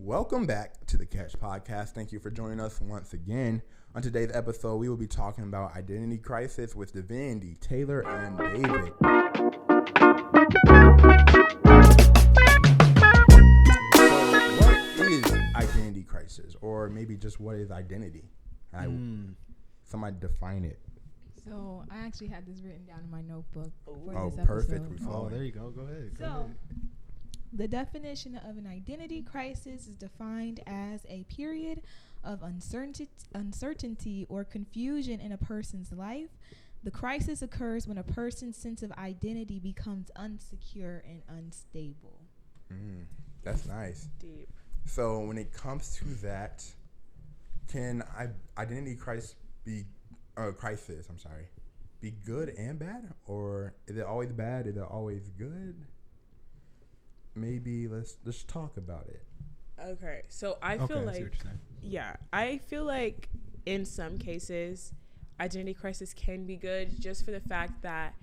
Welcome back to the Catch Podcast. Thank you for joining us once again. On today's episode, we will be talking about identity crisis with Vinny, Taylor, and David. So, what is identity crisis, or maybe just what is identity? Somebody define it. So I actually had this written down in my notebook for Oh, this perfect. episode. There you go. Go ahead. The definition of an identity crisis is defined as a period of uncertainty or confusion in a person's life. The crisis occurs when a person's sense of identity becomes insecure and unstable. That's nice. Deep. So when it comes to that, can identity crisis be good and bad, or is it always bad? Is it always good? Maybe let's talk about it. Okay, so I feel like in some cases, identity crisis can be good just for the fact that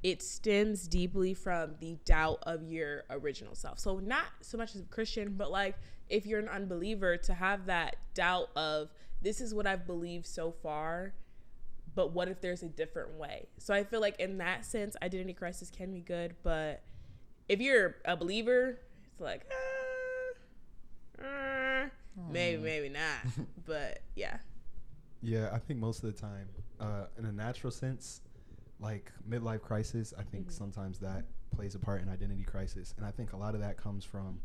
it stems deeply from the doubt of your original self. So not so much as a Christian, but like if you're an unbeliever, to have that doubt of this is what I've believed so far, but what if there's a different way? So I feel like in that sense, identity crisis can be good, but if you're a believer, it's like, maybe not. But yeah. Yeah, I think most of the time, in a natural sense, like midlife crisis, I think sometimes that plays a part in identity crisis. And I think a lot of that comes from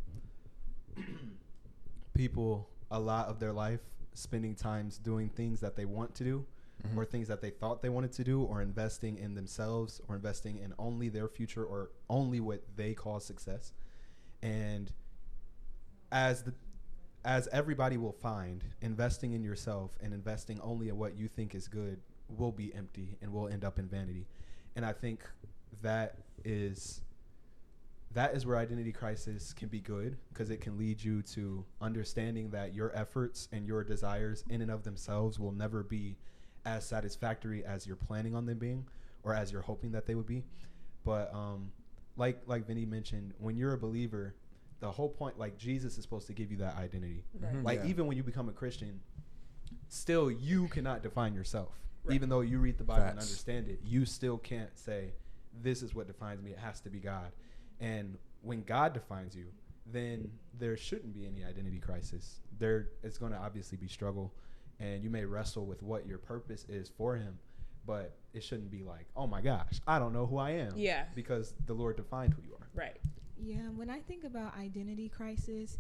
people a lot of their life spending times doing things that they want to do, or things that they thought they wanted to do, or investing in themselves, or investing in only their future, or only what they call success. And as everybody will find, investing in yourself and investing only in what you think is good will be empty and will end up in vanity. And I think that is where identity crisis can be good, because it can lead you to understanding that your efforts and your desires in and of themselves will never be as satisfactory as you're planning on them being, or as you're hoping that they would be. But like Vinny mentioned, when you're a believer, the whole point, like, Jesus is supposed to give you that identity. Even when you become a Christian, still you cannot define yourself. Even though you read the Bible and understand it, you still can't say, this is what defines me. It has to be God. And when God defines you, then there shouldn't be any identity crisis. It's going to obviously be struggle, and you may wrestle with what your purpose is for him, but it shouldn't be like, oh my gosh, I don't know who I am. Yeah. Because the Lord defined who you are. Right. Yeah, when I think about identity crisis,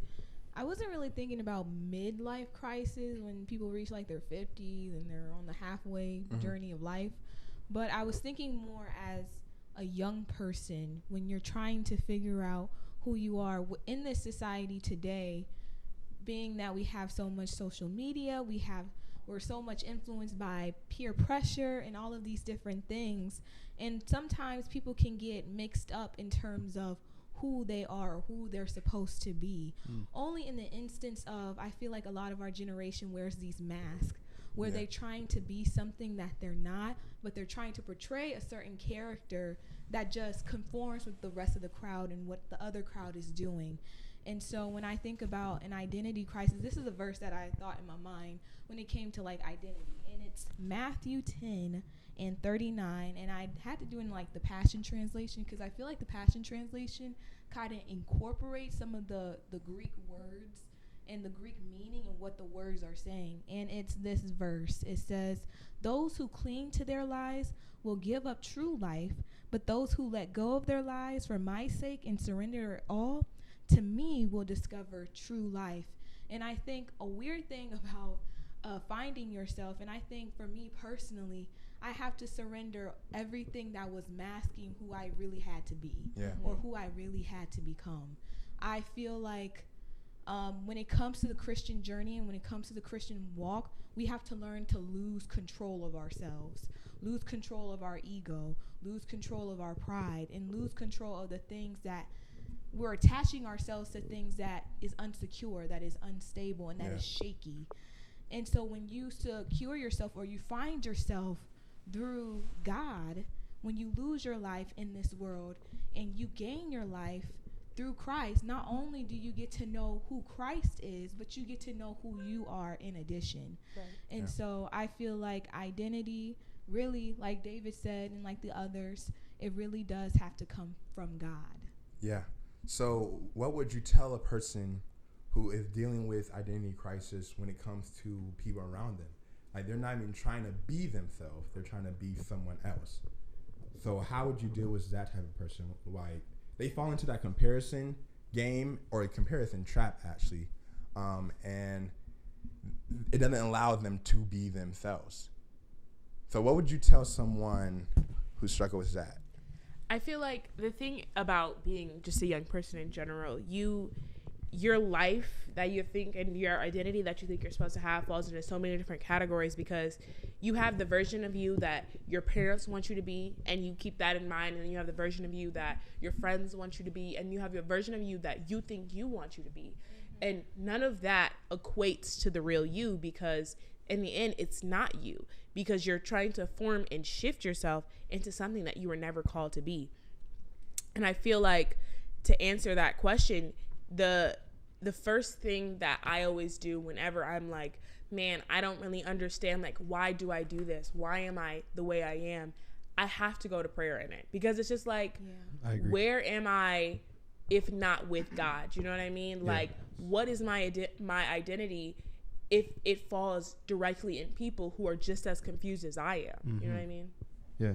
I wasn't really thinking about midlife crisis when people reach like their 50s and they're on the halfway journey of life. But I was thinking more as a young person when you're trying to figure out who you are in this society today, being that we have so much social media, we're so much influenced by peer pressure and all of these different things. And sometimes people can get mixed up in terms of who they are or who they're supposed to be. Only in the instance of, I feel like a lot of our generation wears these masks where they're trying to be something that they're not, but they're trying to portray a certain character that just conforms with the rest of the crowd and what the other crowd is doing. And so when I think about an identity crisis, this is a verse that I thought in my mind when it came to like identity. And it's Matthew 10:39. And I had to do in like the Passion Translation, because I feel like the Passion Translation kind of incorporates some of the Greek words and the Greek meaning and what the words are saying. And it's this verse. It says, those who cling to their lies will give up true life, but those who let go of their lives for my sake and surrender it all to me will discover true life. And I think a weird thing about finding yourself, and I think for me personally, I have to surrender everything that was masking who I really had to be, or who I really had to become. I feel like when it comes to the Christian journey and when it comes to the Christian walk, we have to learn to lose control of ourselves, lose control of our ego, lose control of our pride, and lose control of the things that we're attaching ourselves to, things that is unsecure, that is unstable, and that is shaky. And so when you secure yourself, or you find yourself through God, when you lose your life in this world and you gain your life through Christ, not only do you get to know who Christ is, but you get to know who you are in addition. Right. And so I feel like identity really, like David said and like the others, it really does have to come from God. Yeah. So what would you tell a person who is dealing with identity crisis when it comes to people around them? Like, they're not even trying to be themselves. They're trying to be someone else. So how would you deal with that type of person? Like, they fall into that comparison game, or a comparison trap, actually, and it doesn't allow them to be themselves. So what would you tell someone who struggles with that? I feel like the thing about being just a young person in general, your life that you think and your identity that you think you're supposed to have falls into so many different categories, because you have the version of you that your parents want you to be, and you keep that in mind, and then you have the version of you that your friends want you to be, and you have your version of you that you think you want you to be. And none of that equates to the real you, because in the end, it's not you, because you're trying to form and shift yourself into something that you were never called to be. And I feel like, to answer that question, the first thing that I always do whenever I'm like, man, I don't really understand, like, why do I do this? Why am I the way I am? I have to go to prayer in it, because it's just like, I agree. where am I if not with God? You know what I mean? Yeah. Like, what is my identity if it falls directly in people who are just as confused as I am? Mm-hmm. You know what I mean? Yeah.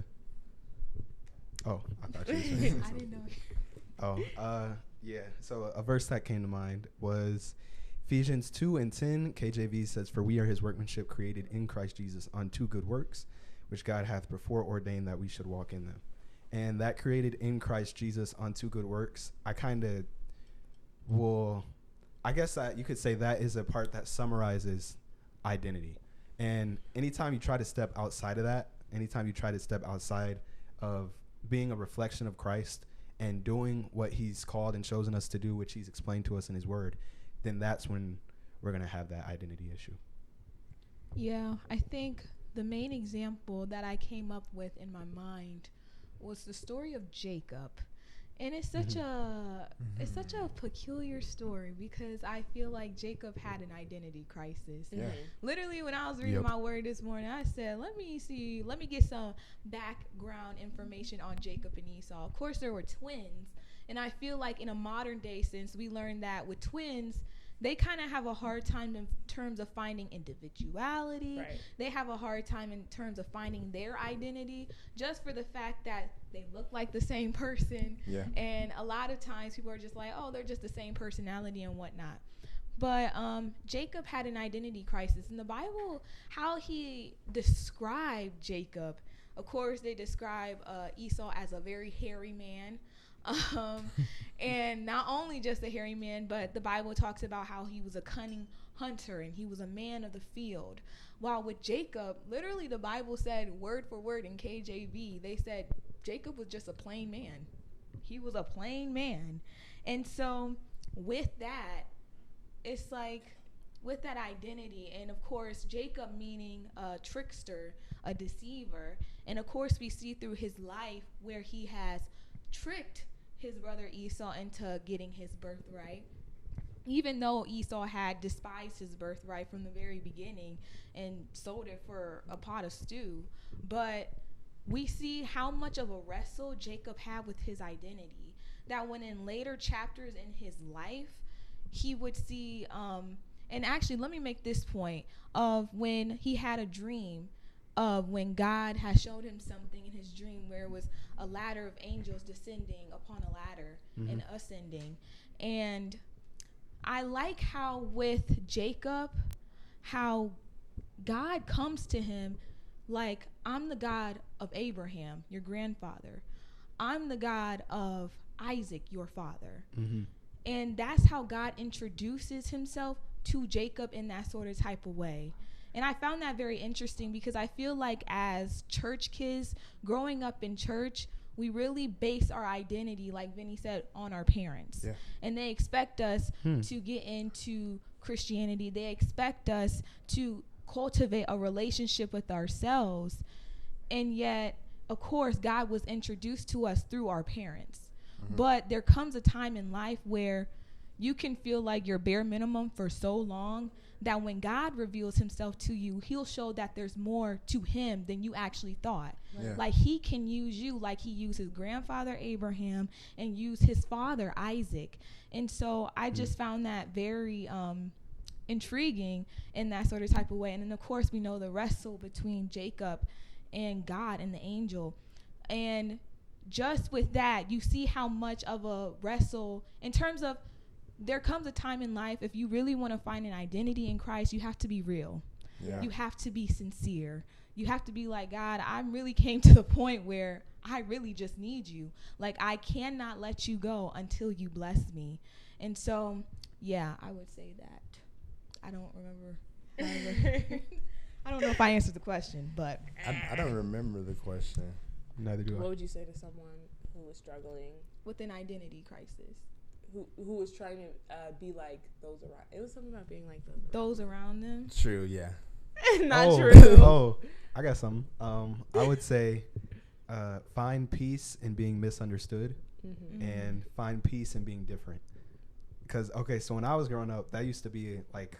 Oh, I thought you were saying I didn't know. Yeah. So a verse that came to mind was Ephesians 2:10. KJV says, "For we are his workmanship, created in Christ Jesus unto good works, which God hath before ordained that we should walk in them." And that created in Christ Jesus unto good works, I guess that you could say that is a part that summarizes identity. And anytime you try to step outside of that, anytime you try to step outside of being a reflection of Christ and doing what he's called and chosen us to do, which he's explained to us in his word, then that's when we're going to have that identity issue. Yeah, I think the main example that I came up with in my mind was the story of Jacob. And it's such a peculiar story, because I feel like Jacob had an identity crisis. Yeah. Literally, when I was reading my word this morning, I said, let me get some background information on Jacob and Esau. Of course, there were twins. And I feel like in a modern day sense, we learned that with twins, they kind of have a hard time in terms of finding individuality. Right. They have a hard time in terms of finding their identity, just for the fact that they look like the same person. Yeah. And a lot of times people are just like, oh, they're just the same personality and whatnot. But Jacob had an identity crisis. In the Bible, how he described Jacob, of course, they describe Esau as a very hairy man. And not only just a hairy man, but the Bible talks about how he was a cunning hunter and he was a man of the field. While with Jacob, literally the Bible said word for word in KJV, they said Jacob was just a plain man. He was a plain man. And so with that, it's like, with that identity, and of course Jacob meaning a trickster, a deceiver, and of course we see through his life where he has tricked his brother Esau into getting his birthright, even though Esau had despised his birthright from the very beginning and sold it for a pot of stew. But we see how much of a wrestle Jacob had with his identity, that when in later chapters in his life he would see and actually let me make this point of when he had a dream of when God had showed him something in his dream where it was a ladder of angels descending upon a ladder and ascending. And I like how with Jacob, how God comes to him like, I'm the God of Abraham, your grandfather. I'm the God of Isaac, your father. And that's how God introduces himself to Jacob in that sort of type of way. And I found that very interesting, because I feel like as church kids growing up in church, we really base our identity, like Vinny said, on our parents. Yeah. And they expect us to get into Christianity. They expect us to cultivate a relationship with ourselves. And yet, of course, God was introduced to us through our parents. But there comes a time in life where you can feel like you're bare minimum for so long that when God reveals himself to you, he'll show that there's more to him than you actually thought. Yeah. Like he can use you like he used his grandfather Abraham and used his father Isaac. And so I just found that very intriguing in that sort of type of way. And then of course we know the wrestle between Jacob and God and the angel. And just with that, you see how much of a wrestle in terms of there comes a time in life, if you really want to find an identity in Christ, you have to be real. Yeah. You have to be sincere. You have to be like, God, I really came to the point where I really just need you. Like, I cannot let you go until you bless me. And so, yeah, I would say that. I don't remember. I don't know if I answered the question, but. I don't remember the question. Neither do I. What would you say to someone who was struggling with an identity crisis? Who was trying to be like those around? It was something about being like those around them. True, yeah. Not true. Oh, I got some. I would say find peace in being misunderstood and find peace in being different. Because, okay, so when I was growing up, that used to be like,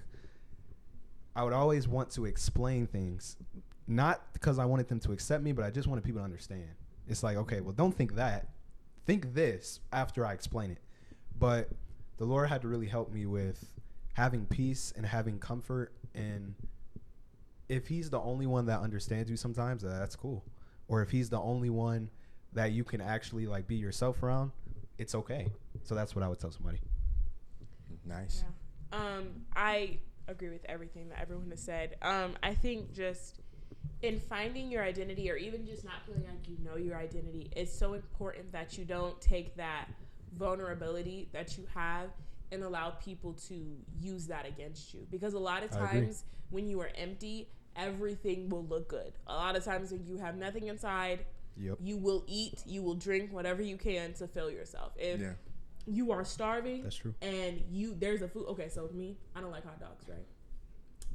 I would always want to explain things. Not because I wanted them to accept me, but I just wanted people to understand. It's like, okay, well, don't think that. Think this after I explain it. But the Lord had to really help me with having peace and having comfort. And if he's the only one that understands you sometimes, that's cool. Or if he's the only one that you can actually like be yourself around, it's okay. So that's what I would tell somebody. Nice. Yeah. I agree with everything that everyone has said. I think just in finding your identity, or even just not feeling like you know your identity, it's so important that you don't take that vulnerability that you have and allow people to use that against you. Because a lot of times when you are empty, everything will look good. A lot of times when you have nothing inside, you will eat, you will drink whatever you can to fill yourself. If you are starving, that's true, and there's a food. Okay, so me, I don't like hot dogs, right?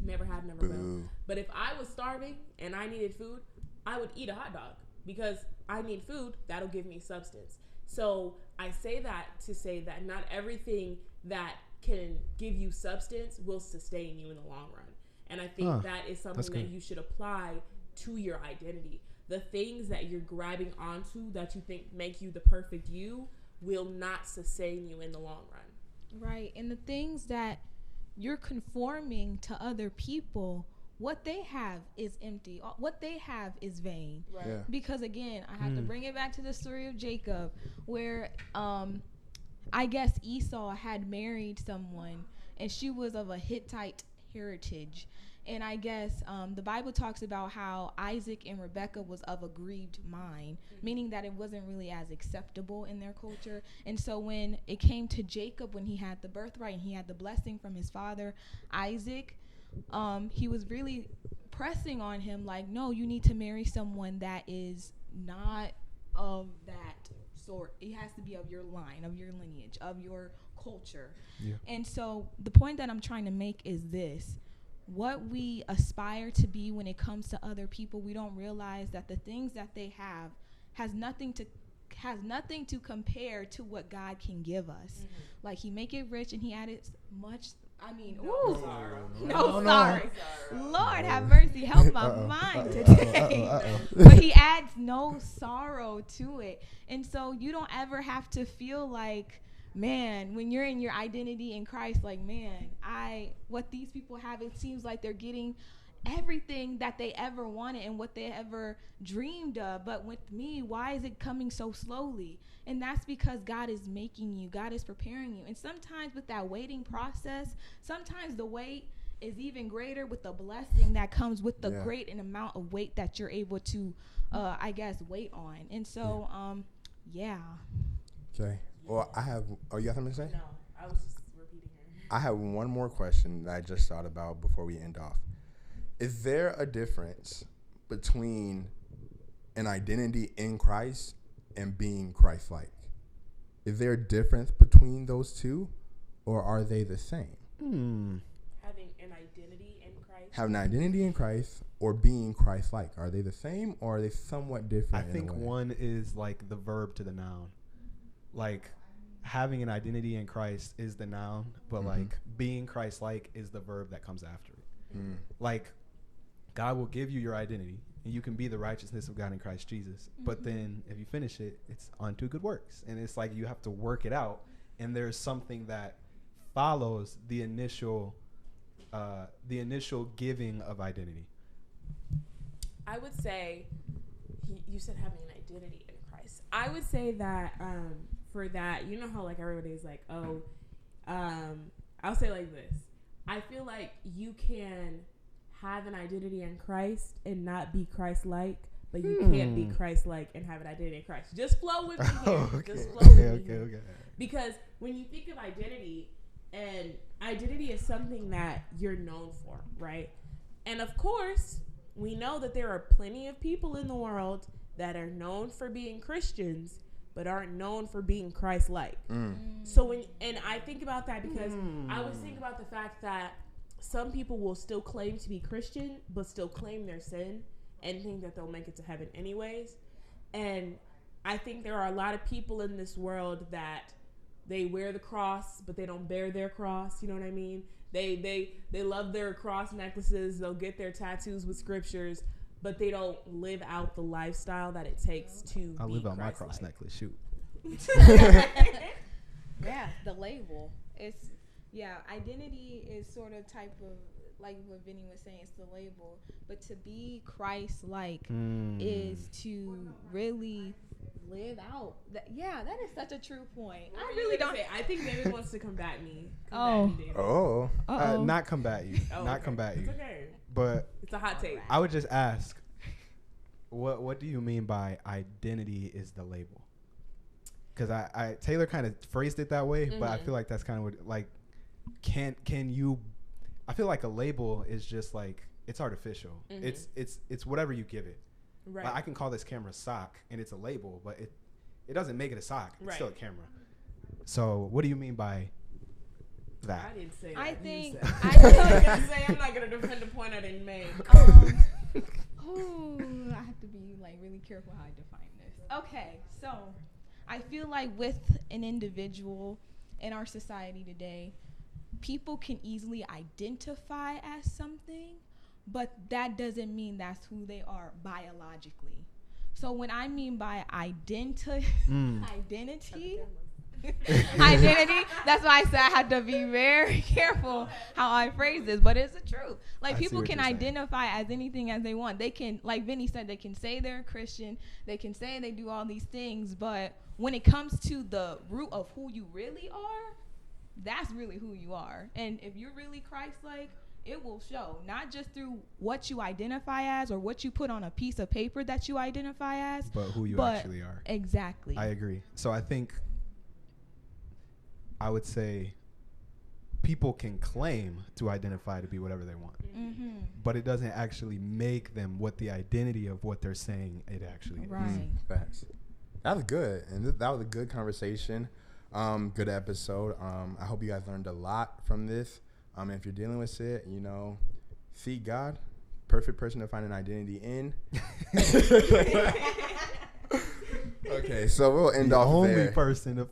Never have, never will. But if I was starving and I needed food, I would eat a hot dog because I need food. That'll give me substance. So I say that to say that not everything that can give you substance will sustain you in the long run. And I think that is something that you should apply to your identity. The things that you're grabbing onto that you think make you the perfect you will not sustain you in the long run. Right. And the things that you're conforming to other people, what they have is empty. What they have is vain. Right. Yeah. Because again, I have to bring it back to the story of Jacob, where I guess Esau had married someone and she was of a Hittite heritage. And I guess the Bible talks about how Isaac and Rebekah was of a grieved mind, meaning that it wasn't really as acceptable in their culture. And so when it came to Jacob, when he had the birthright and he had the blessing from his father, Isaac, he was really pressing on him like, no, you need to marry someone that is not of that sort. It has to be of your line, of your lineage, of your culture. Yeah. And so the point that I'm trying to make is this. What we aspire to be when it comes to other people, we don't realize that the things that they have has nothing to compare to what God can give us. Like he make it rich and he added much. I mean, no sorrow. Lord have mercy, help my mind today. But he adds no sorrow to it, and so you don't ever have to feel like, man, when you're in your identity in Christ, like, man, what these people have, it seems like they're getting everything that they ever wanted and what they ever dreamed of. But with me, why is it coming so slowly? And that's because God is making you. God is preparing you. And sometimes with that waiting process, sometimes the wait is even greater with the blessing that comes with the great amount of weight that you're able to, wait on. And so, Okay. Well, I have. Oh, you got something to say? No, I was just repeating her. I have one more question that I just thought about before we end off. Is there a difference between an identity in Christ and being Christlike? Is there a difference between those two, or are they the same? Having an identity in Christ. Having an identity in Christ or being Christlike, are they the same or are they somewhat different? I think one is like the verb to the noun. like having an identity in Christ is the noun, but like being Christ-like is the verb that comes after it. Like God will give you your identity and you can be the righteousness of God in Christ Jesus. But then if you finish it, it's unto good works. And it's like you have to work it out. And there's something that follows the initial giving of identity. I would say, you said having an identity in Christ. I would say that for that, you know how like everybody's like, I'll say like this. I feel like you can have an identity in Christ and not be Christ-like, but you can't be Christ-like and have an identity in Christ. Just flow with me here. Okay. Just flow with me here. Okay. Because when you think of identity, and identity is something that you're known for, right? And of course, we know that there are plenty of people in the world that are known for being Christians, but aren't known for being Christ-like. So and I think about that because I was thinking about the fact that some people will still claim to be Christian, but still claim their sin and think that they'll make it to heaven anyways. And I think there are a lot of people in this world that they wear the cross, but they don't bear their cross. You know what I mean? They love their cross necklaces. They'll get their tattoos with scriptures, but they don't live out the lifestyle that it takes to I'll be live out my Christ-like. cross necklace. Shoot. Yeah, the label. It's identity is sort of type of like what Vinny was saying. It's the label, but to be Christ-like is to really live out. That is such a true point. I really don't. I think David wants to combat me. Not combat you. Not combat you. It's okay. But It's a hot take. I would just ask, what do you mean by identity is the label? Because I Taylor kind of phrased it that way, but I feel like that's kind of what, like, can you, I feel like a label is just like, it's artificial. It's whatever you give it. Right. Like, I can call this camera sock and it's a label, but it doesn't make it a sock. It's still a camera. So what do you mean by that? I didn't say that. I think I'm not gonna defend the point I didn't make. I have to be like really careful how I define this. Okay, so I feel like with an individual in our society today, people can easily identify as something, but that doesn't mean that's who they are biologically. So when I mean by identity, that's why I said I had to be very careful how I phrase this, but it's the truth. Like, people can identify as anything as they want. They can, like Vinny said, they can say they're a Christian, they can say they do all these things, but when it comes to the root of who you really are, that's really who you are. And if you're really Christ-like, it will show, not just through what you identify as or what you put on a piece of paper that you identify as, but who you actually are. Exactly. I agree. So I think I would say people can claim to identify to be whatever they want, but it doesn't actually make them what the identity of what they're saying it actually is. Right. Facts. That was good, and that was a good conversation. Good episode. I hope you guys learned a lot from this. If you're dealing with it, seek God, perfect person to find an identity in. Okay, so we'll end off there.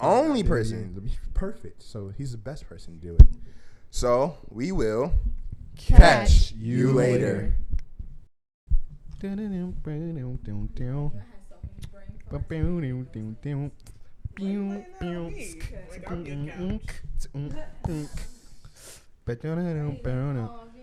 Only person to be perfect. So he's the best person to do it. So we will catch you later. Hey,